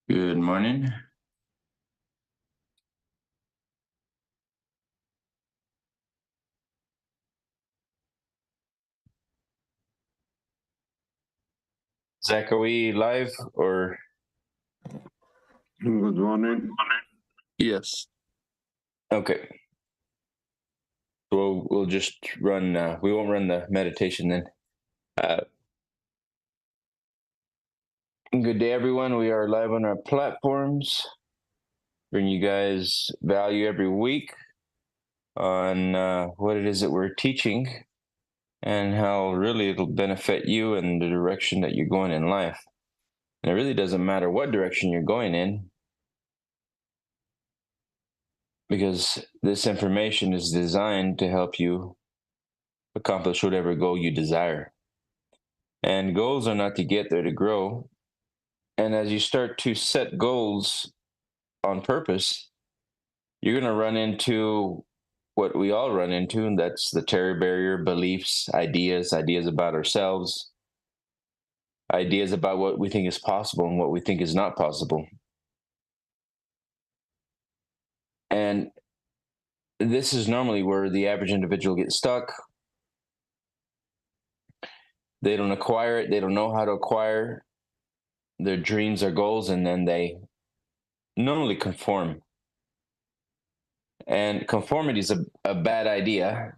Good morning. Zach, are we live or? Good morning. Yes. Okay. We'll just run. We won't run the meditation then. Good day, everyone. We are live on our platforms. Bring you guys value every week on what it is that we're teaching and how really it'll benefit you in the direction that you're going in life. And it really doesn't matter what direction you're going in, because this information is designed to help you accomplish whatever goal you desire. And goals are not to get there, to grow. And as you start to set goals on purpose, you're going to run into what we all run into, and that's the terror barrier: beliefs, ideas about ourselves, ideas about what we think is possible and what we think is not possible. And this is normally where the average individual gets stuck. They don't acquire it. They don't know how to acquire their dreams or goals, and then they normally conform. And conformity is a bad idea,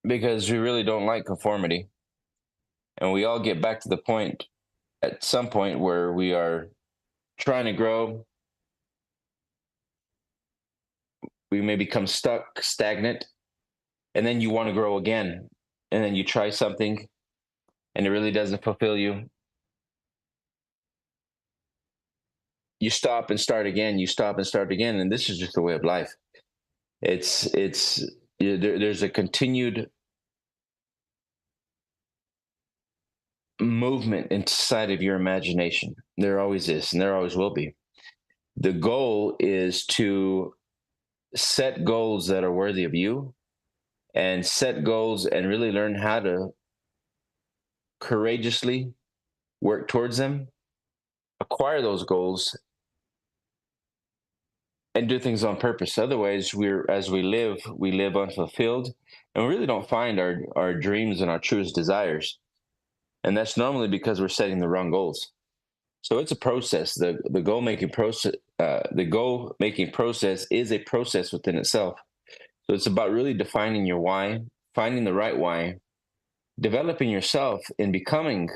because we really don't like conformity. And we all get back to the point at some point where we are trying to grow. We may become stuck, stagnant, and then you want to grow again. And then you try something and it really doesn't fulfill you. You stop and start again. You stop and start again. And this is just the way of life. There's a continued movement inside of your imagination. There always is, and there always will be. The goal is to set goals that are worthy of you, and set goals and really learn how to courageously work towards them, acquire those goals, and do things on purpose. Otherwise, we live unfulfilled, and we really don't find our dreams and our truest desires. And that's normally because we're setting the wrong goals. So it's a process. The goal making process is a process within itself. So it's about really defining your why, finding the right why, developing yourself, and becoming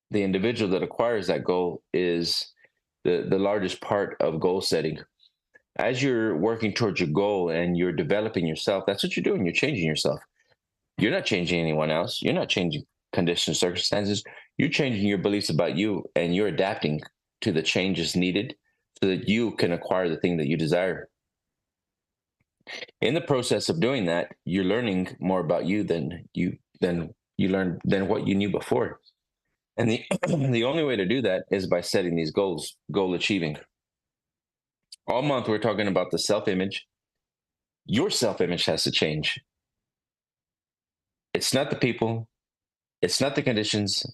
the individual that acquires that goal is the largest part of goal setting. As you're working towards your goal and you're developing yourself, that's what you're doing. You're changing yourself. You're not changing anyone else. You're not changing conditions, circumstances. You're changing your beliefs about you, and you're adapting to the changes needed so that you can acquire the thing that you desire. In the process of doing that, you're learning more about you than what you knew before. And the only way to do that is by setting these goals, goal achieving. All month we're talking about the self-image. Your self-image has to change. It's not the people, it's not the conditions,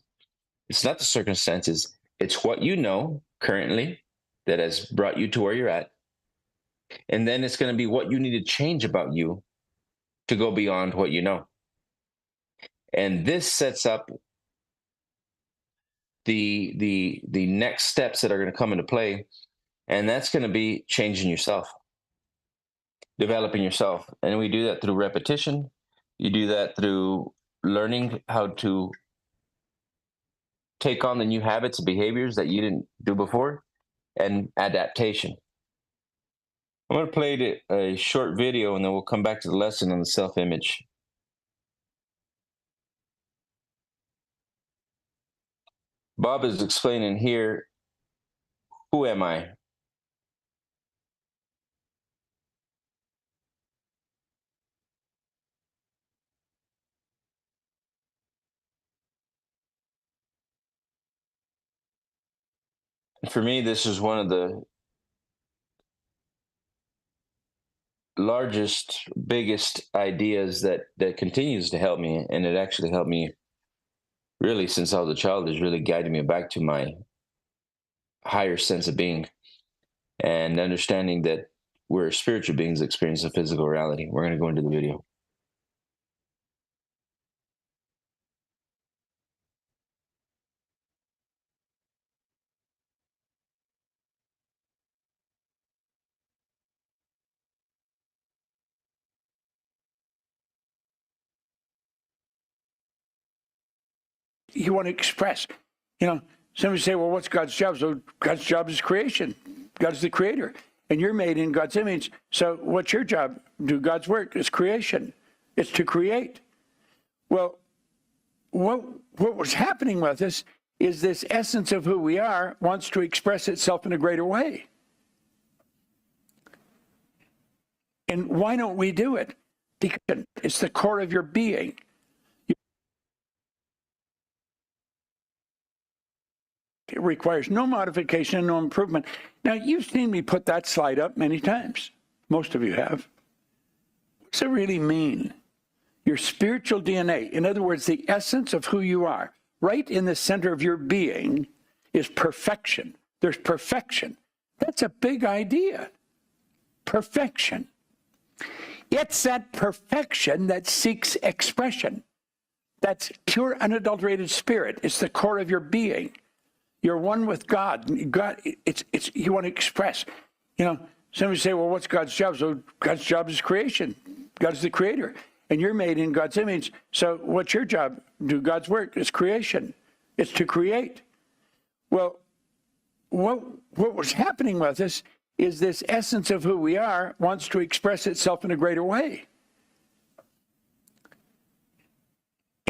it's not the circumstances. It's what you know currently that has brought you to where you're at. And then it's going to be what you need to change about you to go beyond what you know. And this sets up the next steps that are going to come into play, and that's going to be changing yourself, developing yourself. And we do that through repetition. You do that through learning how to take on the new habits and behaviors that you didn't do before, and adaptation. I'm going to play a short video, and then we'll come back to the lesson on the self-image. Bob is explaining here, who am I? And for me, this is one of the largest, biggest ideas that continues to help me, and it actually helped me really since I was a child. Is really guiding me back to my higher sense of being and understanding that we're spiritual beings experiencing a physical reality. We're going to go into the video. You want to express, somebody say, well, what's God's job? So God's job is creation. God's the creator. And you're made in God's image. So what's your job? Do God's work. It's creation. It's to create. Well, what was happening with us is this essence of who we are wants to express itself in a greater way. And why don't we do it? Because it's the core of your being. It requires no modification and no improvement. Now, you've seen me put that slide up many times. Most of you have. What does it really mean? Your spiritual DNA, in other words, the essence of who you are, right in the center of your being is perfection. There's perfection. That's a big idea. Perfection. It's that perfection that seeks expression. That's pure, unadulterated spirit. It's the core of your being. You're one with God. God, it's you want to express. Somebody say, well, what's God's job? So God's job is creation. God's the creator. And you're made in God's image. So what's your job? Do God's work. It's creation. It's to create. Well, what was happening with us is this essence of who we are wants to express itself in a greater way.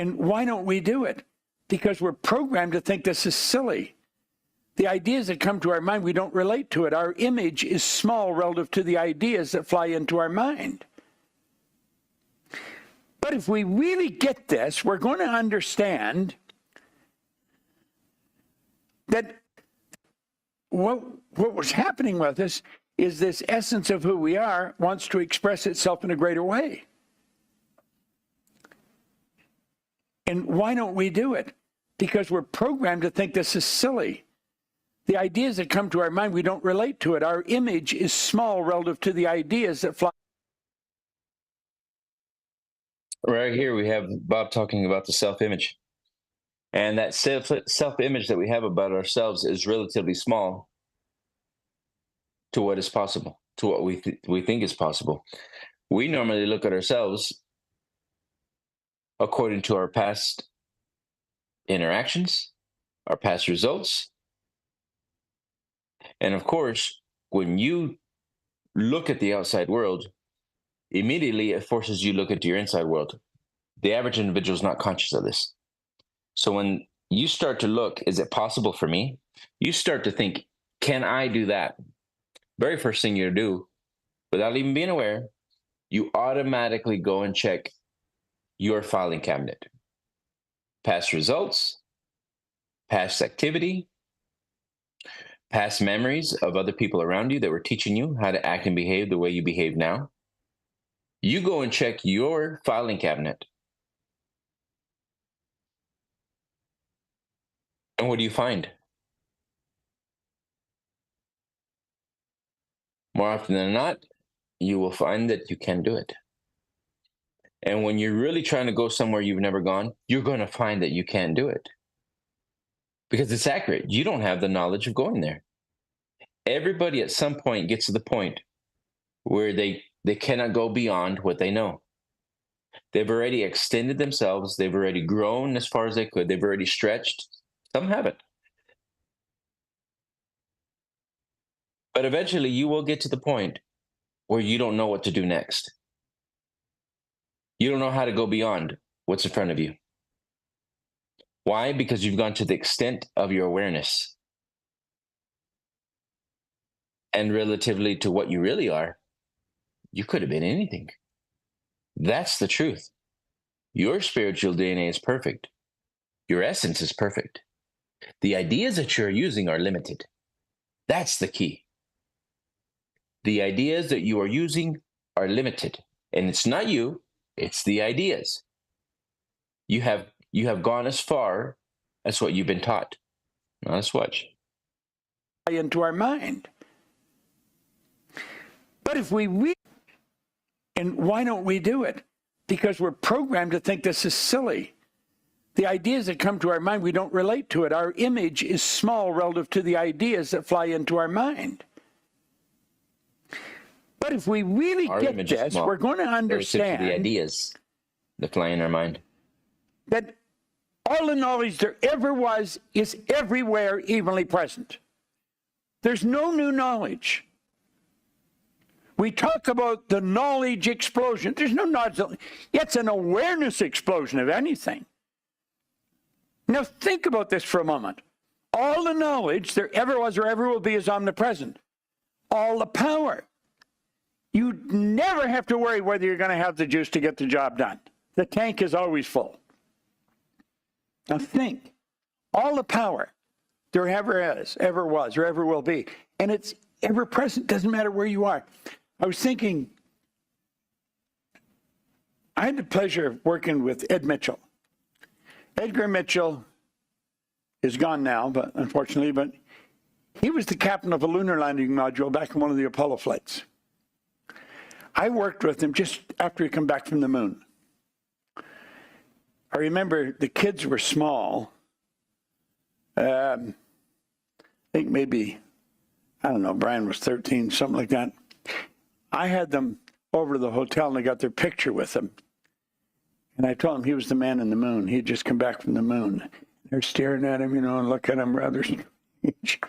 And why don't we do it? Because we're programmed to think this is silly. The ideas that come to our mind, we don't relate to it. Our image is small relative to the ideas that fly into our mind. But if we really get this, we're going to understand that what was happening with us is this essence of who we are wants to express itself in a greater way. And why don't we do it? Because we're programmed to think this is silly. The ideas that come to our mind, we don't relate to it. Our image is small relative to the ideas that fly. Right here, we have Bob talking about the self-image. And that self-image that we have about ourselves is relatively small to what is possible, to what we think is possible. We normally look at ourselves according to our past interactions, our past results. And of course, when you look at the outside world, immediately it forces you to look into your inside world. The average individual is not conscious of this. So when you start to look, is it possible for me? You start to think, can I do that? Very first thing you do, without even being aware, you automatically go and check your filing cabinet. Past results, past activity, past memories of other people around you that were teaching you how to act and behave the way you behave now. You go and check your filing cabinet. And what do you find? More often than not, you will find that you can do it. And when you're really trying to go somewhere you've never gone, you're going to find that you can't do it. Because it's accurate. You don't have the knowledge of going there. Everybody at some point gets to the point where they cannot go beyond what they know. They've already extended themselves. They've already grown as far as they could. They've already stretched. Some haven't. But eventually you will get to the point where you don't know what to do next. You don't know how to go beyond what's in front of you. Why? Because you've gone to the extent of your awareness. And relatively to what you really are, you could have been anything. That's the truth. Your spiritual DNA is perfect. Your essence is perfect. The ideas that you're using are limited. That's the key. The ideas that you are using are limited. And it's not you, it's the ideas. You have gone as far as what you've been taught. Now let's watch. into our mind. But if we really, and why don't we do it? Because we're programmed to think this is silly. The ideas that come to our mind, we don't relate to it. Our image is small relative to the ideas that fly into our mind. But if we really get this, we're going to understand the ideas that fly in our mind. That all the knowledge there ever was is everywhere evenly present. There's no new knowledge. We talk about the knowledge explosion. There's no knowledge. It's an awareness explosion of anything. Now think about this for a moment. All the knowledge there ever was or ever will be is omnipresent. All the power. You never have to worry whether you're going to have the juice to get the job done. The tank is always full. Now think. All the power there ever is, ever was, or ever will be. And it's ever present. Doesn't matter where you are. I was thinking, I had the pleasure of working with Ed Mitchell. Edgar Mitchell is gone now, but unfortunately, but he was the captain of a lunar landing module back in one of the Apollo flights. I worked with him just after he came back from the moon. I remember the kids were small. I think maybe, I don't know, Brian was 13, something like that. I had them over to the hotel and I got their picture with him. And I told him he was the man in the moon. He had just come back from the moon. They're staring at him, you know, and look at him rather strange.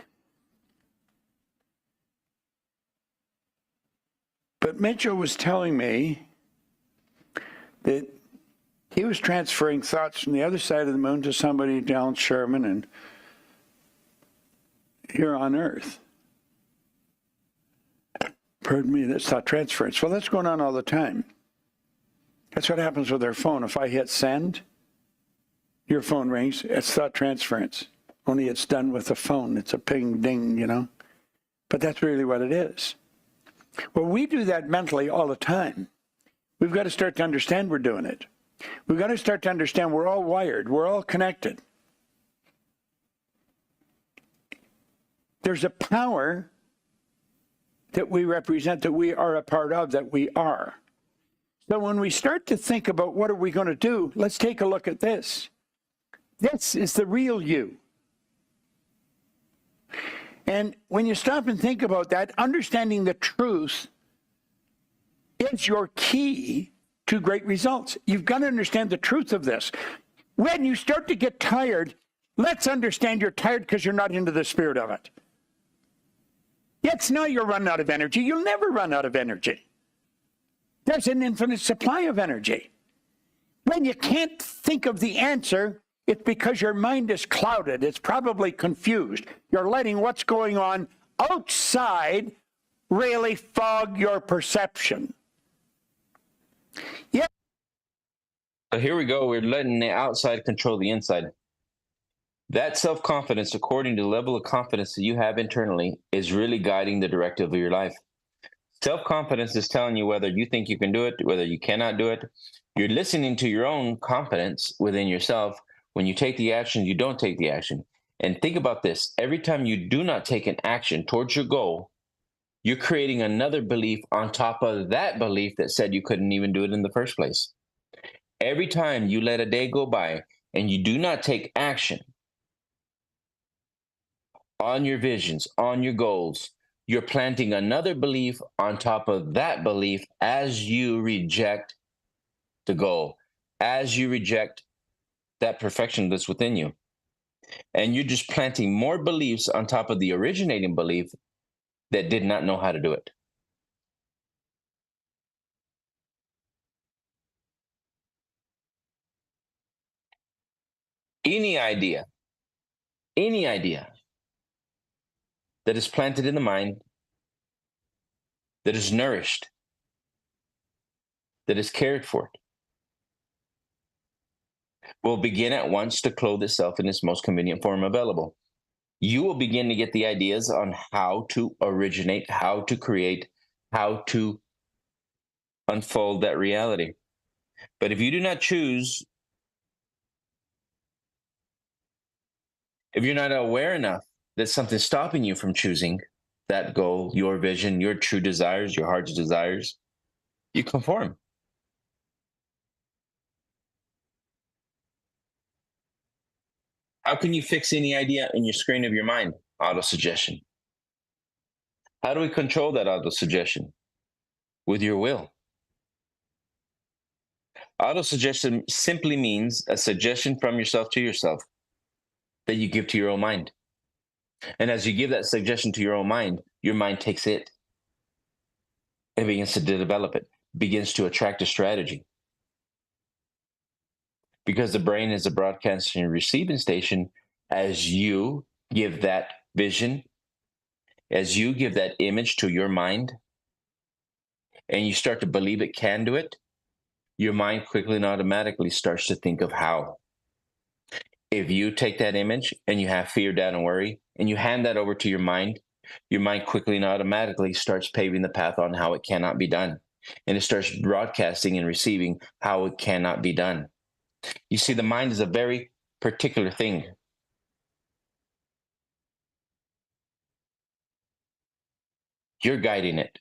But Mitchell was telling me that he was transferring thoughts from the other side of the moon to somebody down Sherman and here on Earth. Pardon me, that's thought transference. Well, that's going on all the time. That's what happens with our phone. If I hit send, your phone rings. It's thought transference. Only it's done with a phone. It's a ping, ding, you know. But that's really what it is. Well, we do that mentally all the time. We've got to start to understand we're doing it. We've got to start to understand we're all wired. We're all connected. There's a power that we represent, that we are a part of, that we are. So when we start to think about what are we going to do, let's take a look at this. This is the real you. And when you stop and think about that, understanding the truth is your key to great results. You've got to understand the truth of this. When you start to get tired, let's understand you're tired because you're not into the spirit of it. It's not you're running out of energy. You'll never run out of energy. There's an infinite supply of energy. When you can't think of the answer, it's because your mind is clouded. It's probably confused. You're letting what's going on outside really fog your perception. Yeah. So here we go. We're letting the outside control the inside. That self-confidence, according to the level of confidence that you have internally, is really guiding the directive of your life. Self-confidence is telling you whether you think you can do it, whether you cannot do it. You're listening to your own confidence within yourself. When you take the action, you don't take the action. And think about this. Every time you do not take an action towards your goal, you're creating another belief on top of that belief that said you couldn't even do it in the first place. Every time you let a day go by and you do not take action on your visions, on your goals, you're planting another belief on top of that belief as you reject the goal, as you reject that perfection that's within you. And you're just planting more beliefs on top of the originating belief that did not know how to do it. Any idea that is planted in the mind, that is nourished, that is cared for, will begin at once to clothe itself in its most convenient form available. You will begin to get the ideas on how to originate, how to create, how to unfold that reality. But if you do not choose, if you're not aware enough there's something stopping you from choosing that goal, your vision, your true desires, your heart's desires, you conform. How can you fix any idea in your screen of your mind? Auto suggestion. How do we control that auto suggestion? With your will. Auto suggestion simply means a suggestion from yourself to yourself that you give to your own mind. And as you give that suggestion to your mind takes it and begins to develop it, begins to attract a strategy. Because the brain is a broadcasting and receiving station, as you give that vision, as you give that image to your mind, and you start to believe it can do it, your mind quickly and automatically starts to think of how. If you take that image and you have fear, doubt, and worry, and you hand that over to your mind quickly and automatically starts paving the path on how it cannot be done. And it starts broadcasting and receiving how it cannot be done. You see, the mind is a very particular thing. You're guiding it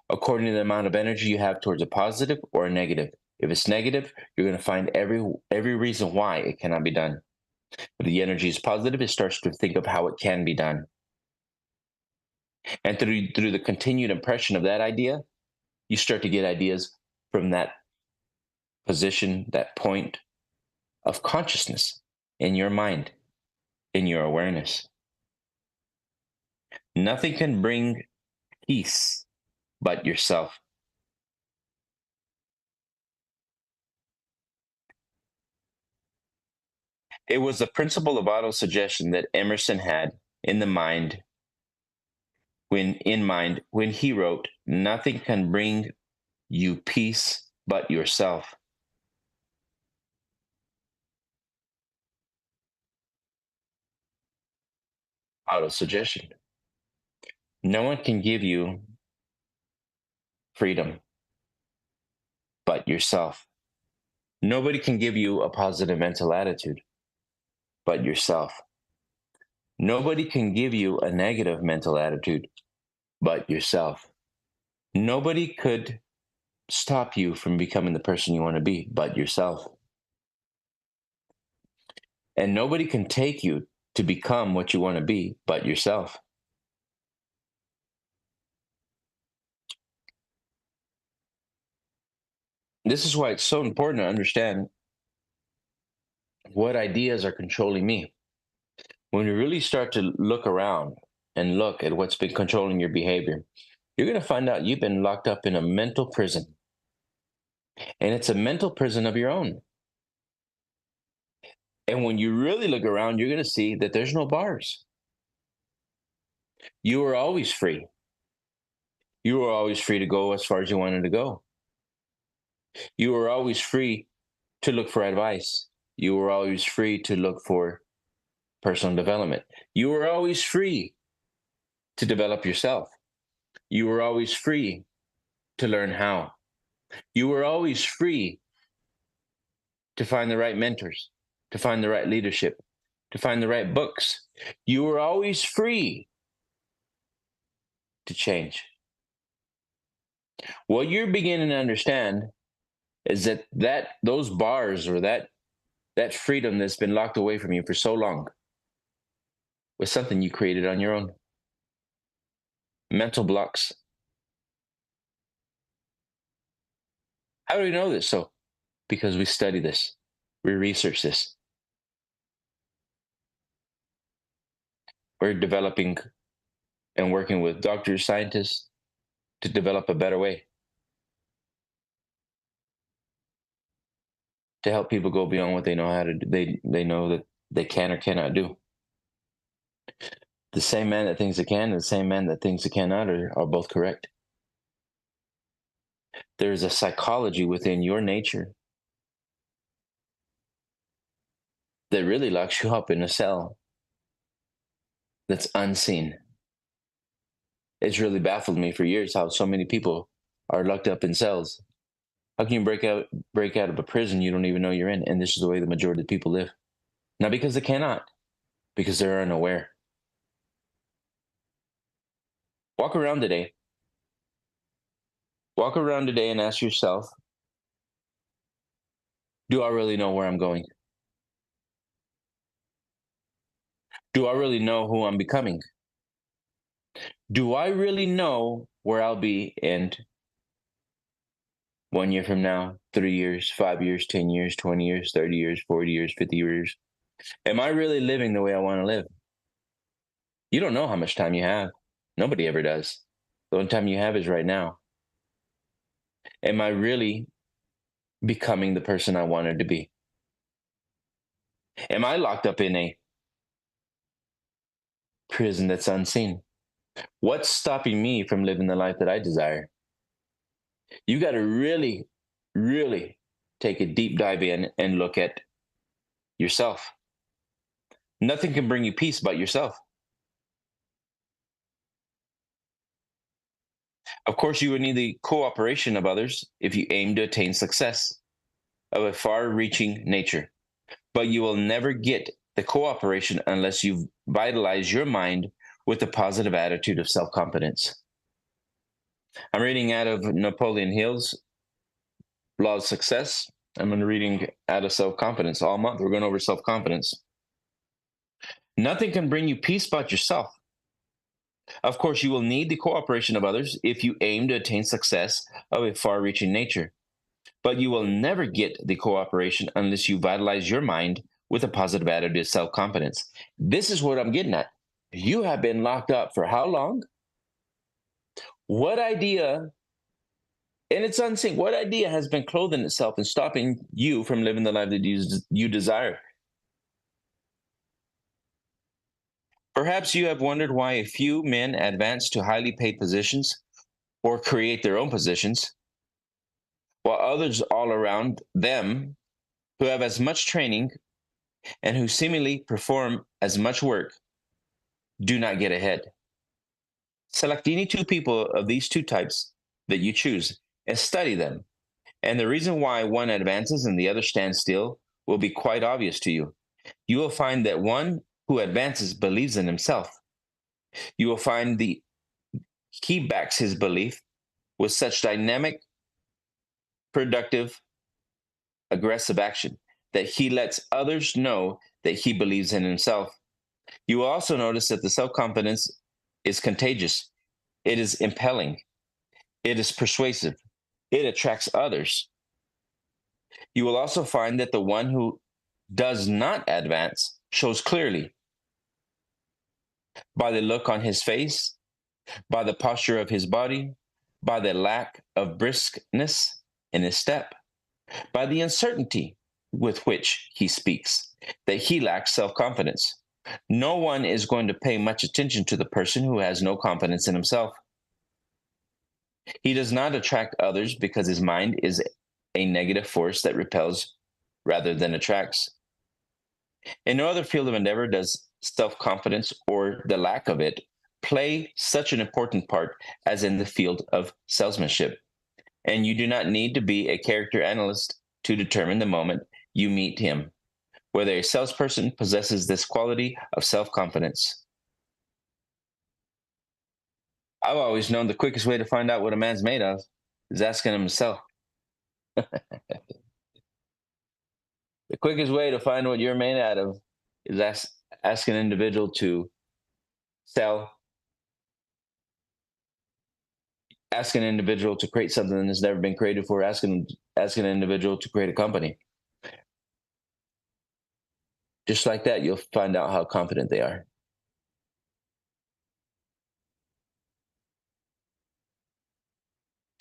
according to the amount of energy you have towards a positive or a negative. If it's negative, you're going to find every reason why it cannot be done. If the energy is positive, it starts to think of how it can be done. And through the continued impression of that idea, you start to get ideas from that position, that point of consciousness in your mind, in your awareness. Nothing can bring peace but yourself. It was the principle of auto-suggestion that Emerson had in mind when he wrote, "Nothing can bring you peace but yourself." Auto-suggestion. No one can give you freedom but yourself. Nobody can give you a positive mental attitude but yourself. Nobody can give you a negative mental attitude but yourself. Nobody could stop you from becoming the person you want to be but yourself. And nobody can take you to become what you want to be but yourself. This is why it's so important to understand what ideas are controlling me. When you really start to look around and look at what's been controlling your behavior, you're going to find out you've been locked up in a mental prison. And it's a mental prison of your own. And when you really look around, you're going to see that there's no bars. You were always free. You were always free to go as far as you wanted to go. You were always free to look for advice. You were always free to look for personal development. You were always free to develop yourself. You were always free to learn how. You were always free to find the right mentors, to find the right leadership, to find the right books. You were always free to change. What you're beginning to understand is that those bars or that freedom that's been locked away from you for so long was something you created on your own. Mental blocks. How do we know this? So, because we study this, we research this. We're developing and working with doctors, scientists to develop a better way to help people go beyond what they know how to do. They know that they can or cannot do. The same man that thinks they can and the same man that thinks they cannot are both correct. There's a psychology within your nature that really locks you up in a cell that's unseen. It's really baffled me for years how so many people are locked up in cells. How can you break out of a prison you don't even know you're in? And this is the way the majority of people live. Not because they cannot, because they're unaware. Walk around today. Walk around today and ask yourself, do I really know where I'm going? Do I really know who I'm becoming? Do I really know where I'll be in 1 year from now, 3 years, 5 years, 10 years, 20 years, 30 years, 40 years, 50 years? Am I really living the way I want to live? You don't know how much time you have. Nobody ever does. The only time you have is right now. Am I really becoming the person I wanted to be? Am I locked up in a prison that's unseen? What's stopping me from living the life that I desire? You got to really, really take a deep dive in and look at yourself. Nothing can bring you peace but yourself. Of course, you would need the cooperation of others if you aim to attain success of a far reaching nature. But you will never get the cooperation unless you vitalize your mind with a positive attitude of self confidence. I'm reading out of Napoleon Hill's Law of Success. I'm going to reading out of self confidence all month. We're going over self confidence. Nothing can bring you peace but yourself. Of course, you will need the cooperation of others if you aim to attain success of a far reaching nature. But you will never get the cooperation unless you vitalize your mind with a positive attitude of self confidence. This is what I'm getting at. You have been locked up for how long? What idea, and it's unseen, what idea has been clothing itself and stopping you from living the life that you desire? Perhaps you have wondered why a few men advance to highly paid positions or create their own positions, while others all around them who have as much training and who seemingly perform as much work do not get ahead. Select any two people of these two types that you choose and study them. And the reason why one advances and the other stands still will be quite obvious to you. You will find that one who advances believes in himself. You will find he backs his belief with such dynamic, productive, aggressive action that he lets others know that he believes in himself. You will also notice that the self-confidence is contagious. It is impelling. It is persuasive. It attracts others. You will also find that the one who does not advance shows clearly by the look on his face, by the posture of his body, by the lack of briskness in his step, by the uncertainty with which he speaks, that he lacks self-confidence. No one is going to pay much attention to the person who has no confidence in himself. He does not attract others because his mind is a negative force that repels rather than attracts. In no other field of endeavor does self-confidence or the lack of it play such an important part as in the field of salesmanship. And you do not need to be a character analyst to determine the moment you meet him whether a salesperson possesses this quality of self-confidence. I've always known the quickest way to find out what a man's made of is asking him himself. The quickest way to find what you're made out of is ask an individual to sell, ask an individual to create something that's never been created for, ask an individual to create a company. Just like that, you'll find out how confident they are.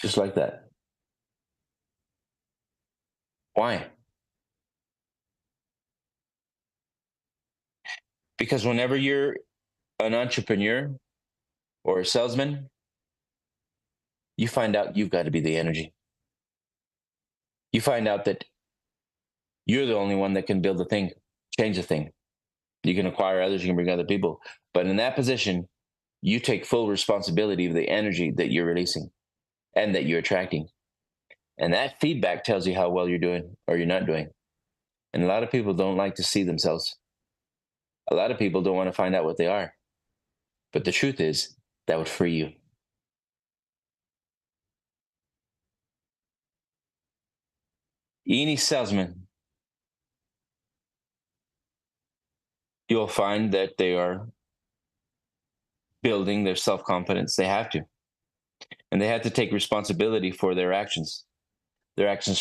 Just like that. Why? Because whenever you're an entrepreneur or a salesman, you find out you've got to be the energy. You find out that you're the only one that can build the thing, change the thing. You can acquire others, you can bring other people. But in that position, you take full responsibility of the energy that you're releasing and that you're attracting. And that feedback tells you how well you're doing or you're not doing. And a lot of people don't like to see themselves. A lot of people don't want to find out what they are. But the truth is, that would free you. any salesman, you'll find that they are building their self-confidence. They have to. And they have to take responsibility for their actions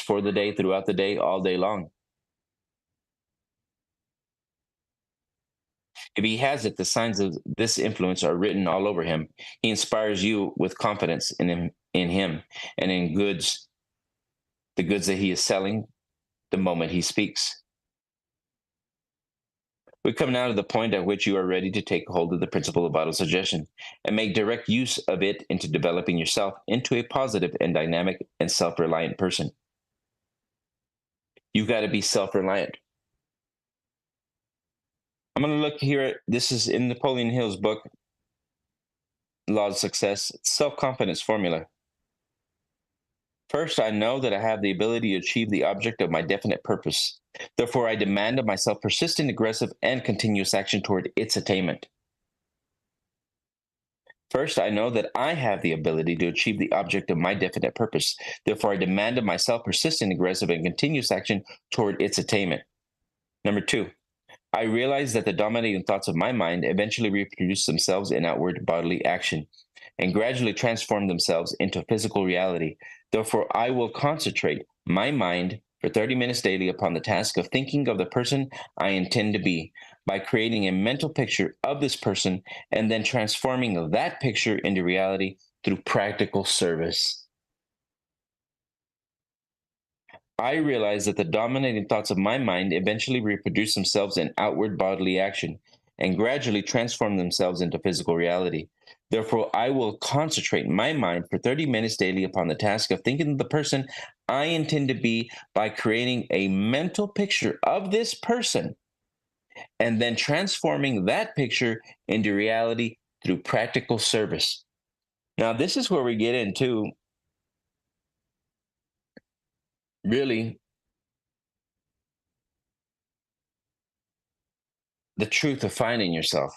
for the day, throughout the day, all day long. If he has it, the signs of this influence are written all over him. He inspires you with confidence in him and in the goods that he is selling the moment he speaks. We come now to the point at which you are ready to take hold of the principle of vital suggestion and make direct use of it into developing yourself into a positive and dynamic and self-reliant person. You've got to be self-reliant. I'm going to look here at, this is in Napoleon Hill's book, Law of Success, self-confidence formula. First, I know that I have the ability to achieve the object of my definite purpose. Therefore, I demand of myself persistent, aggressive, and continuous action toward its attainment. First, I know that I have the ability to achieve the object of my definite purpose. Therefore, I demand of myself persistent, aggressive, and continuous action toward its attainment. Number two, I realize that the dominating thoughts of my mind eventually reproduce themselves in outward bodily action and gradually transform themselves into physical reality. Therefore, I will concentrate my mind for 30 minutes daily upon the task of thinking of the person I intend to be by creating a mental picture of this person and then transforming that picture into reality through practical service. I realize that the dominating thoughts of my mind eventually reproduce themselves in outward bodily action and gradually transform themselves into physical reality. Therefore, I will concentrate my mind for 30 minutes daily upon the task of thinking of the person I intend to be by creating a mental picture of this person and then transforming that picture into reality through practical service. Now, this is where we get into really the truth of finding yourself.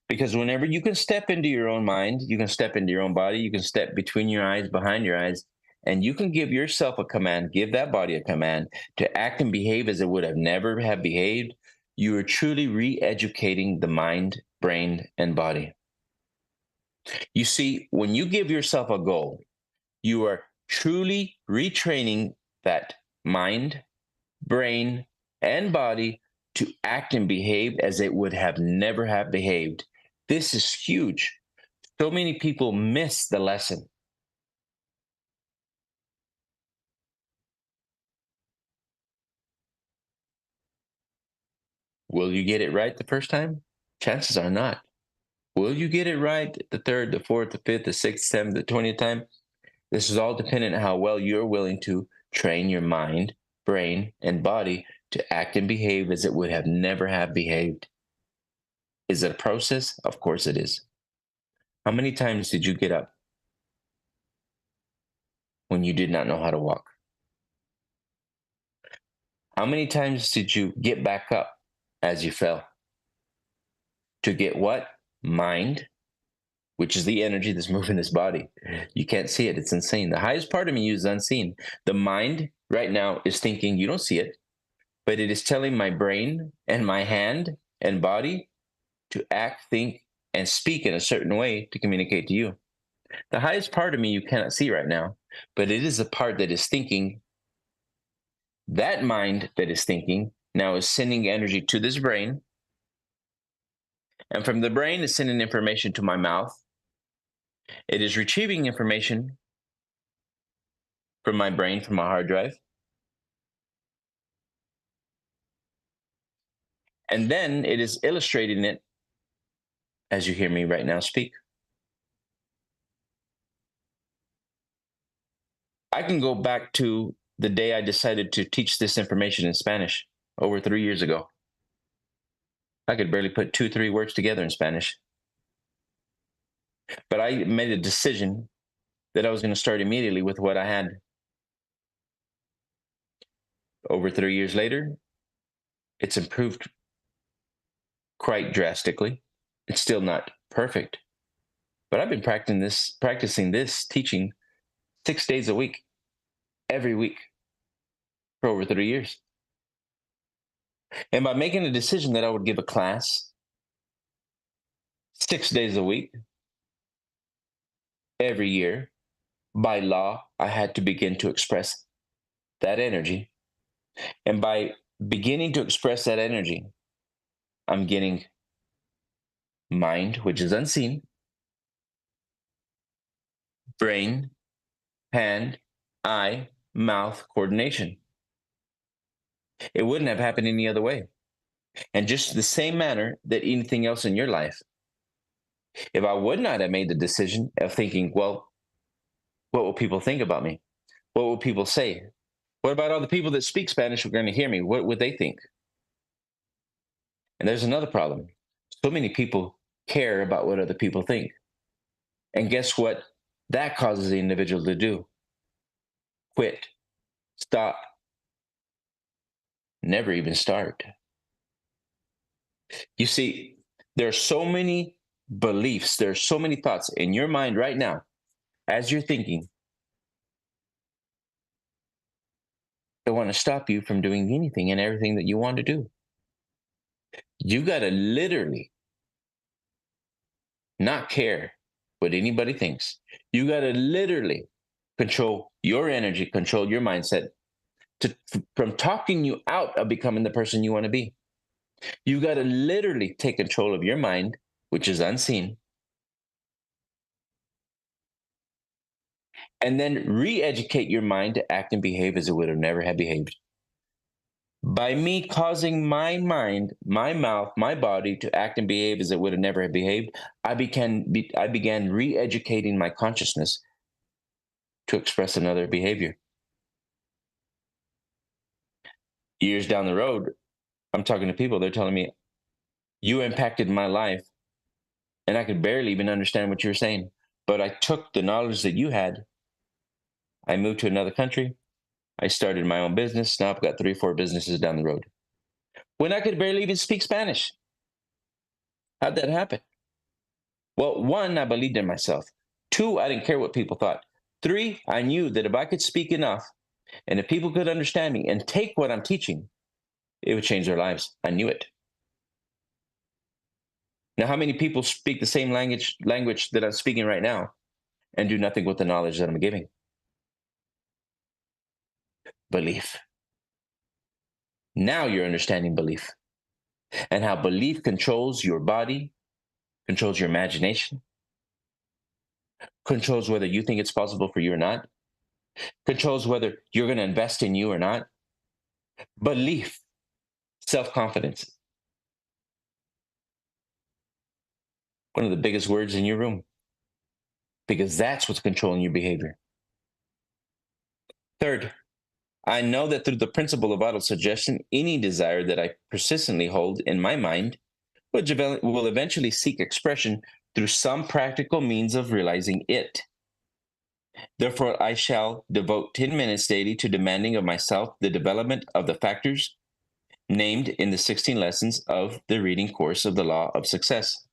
Because whenever you can step into your own mind, you can step into your own body, you can step between your eyes, behind your eyes, and you can give yourself a command, give that body a command to act and behave as it would have never have behaved, you are truly re-educating the mind, brain, and body. You see, when you give yourself a goal, you are truly retraining that mind, brain, and body to act and behave as it would have never have behaved. This is huge. So many people miss the lesson. Will you get it right the first time? Chances are not. Will you get it right the third, the fourth, the fifth, the sixth, seventh, the 20th time? This is all dependent on how well you're willing to train your mind, brain, and body to act and behave as it would have never have behaved. Is it a process? Of course it is. How many times did you get up when you did not know how to walk? How many times did you get back up as you fell? To get what? Mind, which is the energy that's moving this body. You can't see it. It's insane. The highest part of me is unseen. The mind right now is thinking, you don't see it, but it is telling my brain and my hand and body to act, think, and speak in a certain way to communicate to you. The highest part of me you cannot see right now, but it is the part that is thinking. That mind that is thinking now is sending energy to this brain. And from the brain is sending information to my mouth. It is retrieving information from my brain, from my hard drive. And then it is illustrating it as you hear me right now speak. I can go back to the day I decided to teach this information in Spanish over 3 years ago. I could barely put 2-3 words together in Spanish. But I made a decision that I was going to start immediately with what I had. Over 3 years later, it's improved quite drastically. It's still not perfect, but I've been practicing this teaching 6 days a week. every week for over 3 years. And by making a decision that I would give a class 6 days a week, every year, by law, I had to begin to express that energy. And by beginning to express that energy, I'm getting mind, which is unseen, brain, hand, eye, mouth coordination. It wouldn't have happened any other way. And just the same manner that anything else in your life, if I would not have made the decision of thinking, well, what will people think about me? What will people say? What about all the people that speak Spanish who are going to hear me? What would they think? And there's another problem. So many people care about what other people think. And guess what that causes the individual to do? Quit, stop, never even start. You see, there are so many beliefs, there are so many thoughts in your mind right now as you're thinking that want to stop you from doing anything and everything that you want to do. You got to literally not care what anybody thinks. You got to literally control your energy, control your mindset from talking you out of becoming the person you want to be. You got to literally take control of your mind, which is unseen, and then re-educate your mind to act and behave as it would have never have behaved. By me causing my mind, my mouth, my body to act and behave as it would have never have behaved, I began re-educating my consciousness to express another behavior. Years down the road, I'm talking to people, they're telling me, you impacted my life, and I could barely even understand what you were saying. But I took the knowledge that you had, I moved to another country, I started my own business. Now I've got 3 or 4 businesses down the road. When I could barely even speak Spanish. How'd that happen? Well, 1, I believed in myself. 2, I didn't care what people thought. 3, I knew that if I could speak enough and if people could understand me and take what I'm teaching, it would change their lives. I knew it. Now, how many people speak the same language that I'm speaking right now and do nothing with the knowledge that I'm giving? Belief. Now you're understanding belief and how belief controls your body, controls your imagination, controls whether you think it's possible for you or not, controls whether you're going to invest in you or not. Belief, self-confidence. One of the biggest words in your room, because that's what's controlling your behavior. Third, I know that through the principle of autosuggestion, any desire that I persistently hold in my mind will eventually seek expression through some practical means of realizing it. Therefore, I shall devote 10 minutes daily to demanding of myself the development of the factors named in the 16 lessons of the reading course of the Law of Success.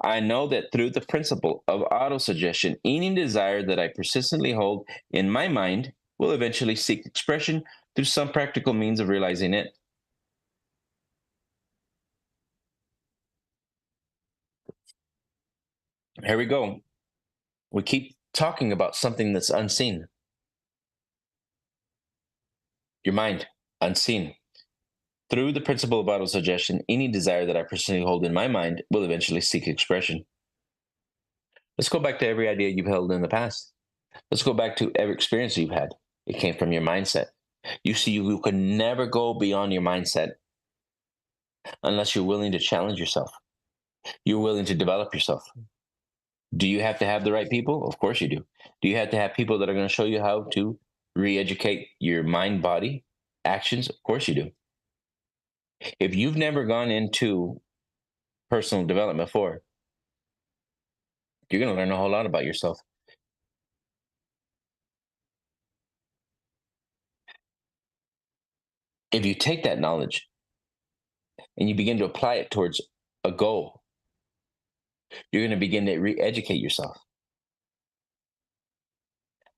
I know that through the principle of autosuggestion, any desire that I persistently hold in my mind will eventually seek expression through some practical means of realizing it. Here we go. We keep talking about something that's unseen. Your mind, unseen. Through the principle of autosuggestion, any desire that I persistently hold in my mind will eventually seek expression. Let's go back to every idea you've held in the past. Let's go back to every experience you've had. It came from your mindset. You see, you can never go beyond your mindset unless you're willing to challenge yourself. You're willing to develop yourself. Do you have to have the right people? Of course you do. Do you have to have people that are going to show you how to re-educate your mind, body, actions? Of course you do. If you've never gone into personal development before, you're going to learn a whole lot about yourself. If you take that knowledge and you begin to apply it towards a goal, you're going to begin to re-educate yourself.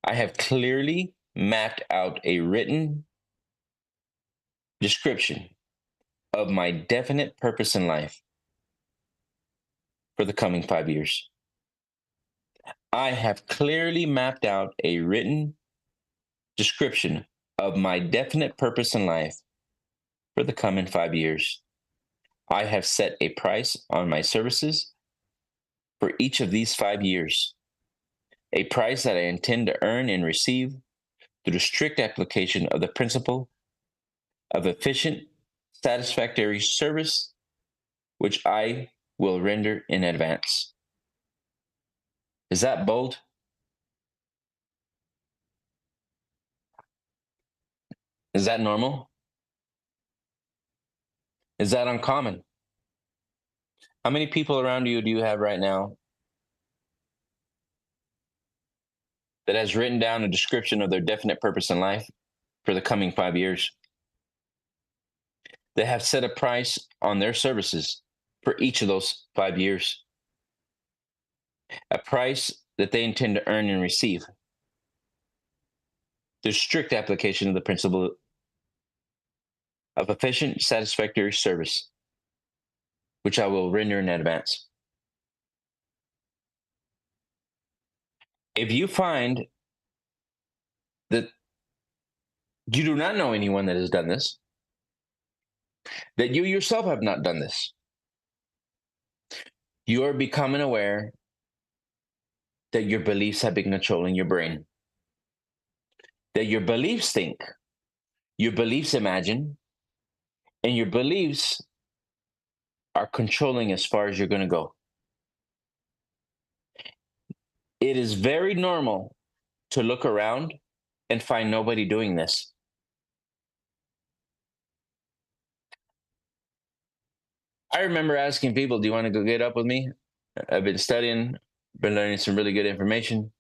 I have clearly mapped out a written description of my definite purpose in life for the coming 5 years. I have clearly mapped out a written description of my definite purpose in life for the coming 5 years. I have set a price on my services for each of these 5 years, a price that I intend to earn and receive through the strict application of the principle of efficient, satisfactory service, which I will render in advance. Is that bold? Is that normal? Is that uncommon? How many people around you do you have right now that has written down a description of their definite purpose in life for the coming 5 years? They have set a price on their services for each of those 5 years, a price that they intend to earn and receive. The strict application of the principle of efficient, satisfactory service, which I will render in advance. If you find that you do not know anyone that has done this, that you yourself have not done this, you are becoming aware that your beliefs have been controlling your brain, that your beliefs think, your beliefs imagine, and your beliefs are controlling as far as you're going to go. It is very normal to look around and find nobody doing this. I remember asking people, do you want to go get up with me? I've been studying, been learning some really good information.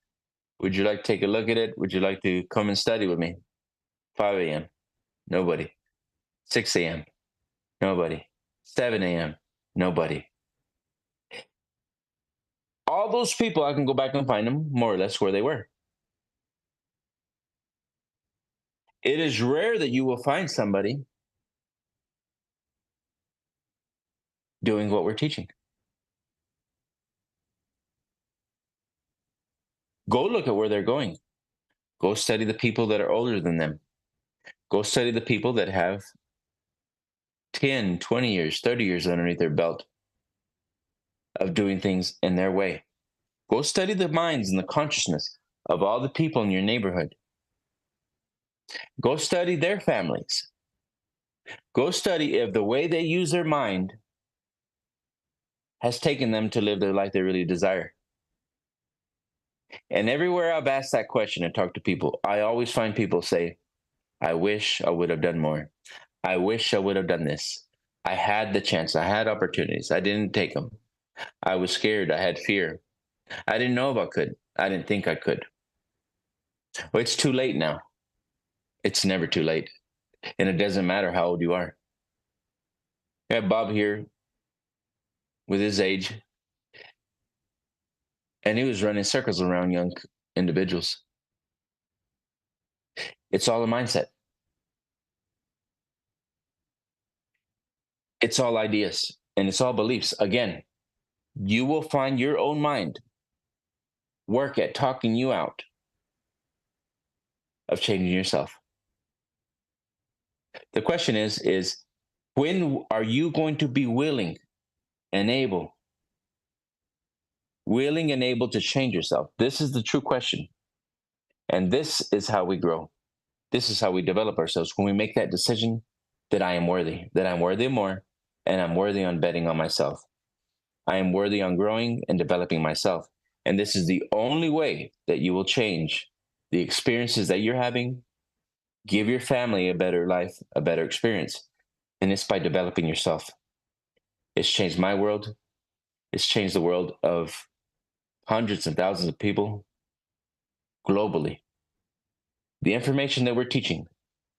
Would you like to take a look at it? Would you like to come and study with me? 5 a.m. Nobody. 6 a.m. Nobody. 7 a.m. Nobody. All those people, I can go back and find them more or less where they were. It is rare that you will find somebody doing what we're teaching. Go look at where they're going. Go study the people that are older than them. Go study the people that have 10, 20 years, 30 years underneath their belt of doing things in their way. Go study the minds and the consciousness of all the people in your neighborhood. Go study their families. Go study if the way they use their mind has taken them to live the life they really desire. And everywhere I've asked that question and talked to people, I always find people say, I wish I would have done more. I wish I would have done this. I had the chance. I had opportunities. I didn't take them. I was scared. I had fear. I didn't know if I could. I didn't think I could. Well, it's too late now. It's never too late. And it doesn't matter how old you are. I have Bob here with his age, and he was running circles around young individuals. It's all a mindset. It's all ideas, and it's all beliefs. Again, you will find your own mind work at talking you out of changing yourself. The question is when are you going to be willing and able to change yourself? This is the true question. And this is how we grow. This is how we develop ourselves. When we make that decision that I am worthy, that I'm worthy of more, and I'm worthy on betting on myself. I am worthy on growing and developing myself. And this is the only way that you will change the experiences that you're having, give your family a better life, a better experience. And it's by developing yourself. It's changed my world. It's changed the world of hundreds and thousands of people globally. The information that we're teaching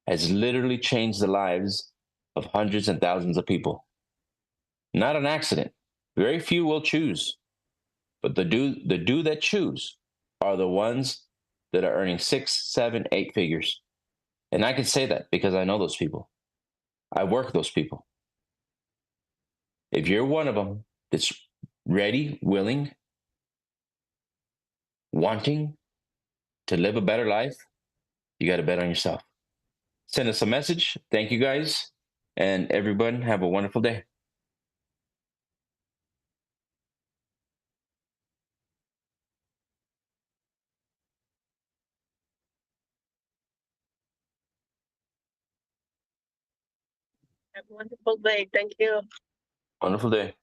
has literally changed the lives of hundreds and thousands of people. Not an accident. Very few will choose, but the do that choose are the ones that are earning 6, 7, 8 figures. And I can say that because I know those people. I work with those people. If you're one of them that's ready, willing, wanting to live a better life, you got to bet on yourself. Send us a message. Thank you guys. And everyone, have a wonderful day. Have a wonderful day. Thank you. Wonderful day.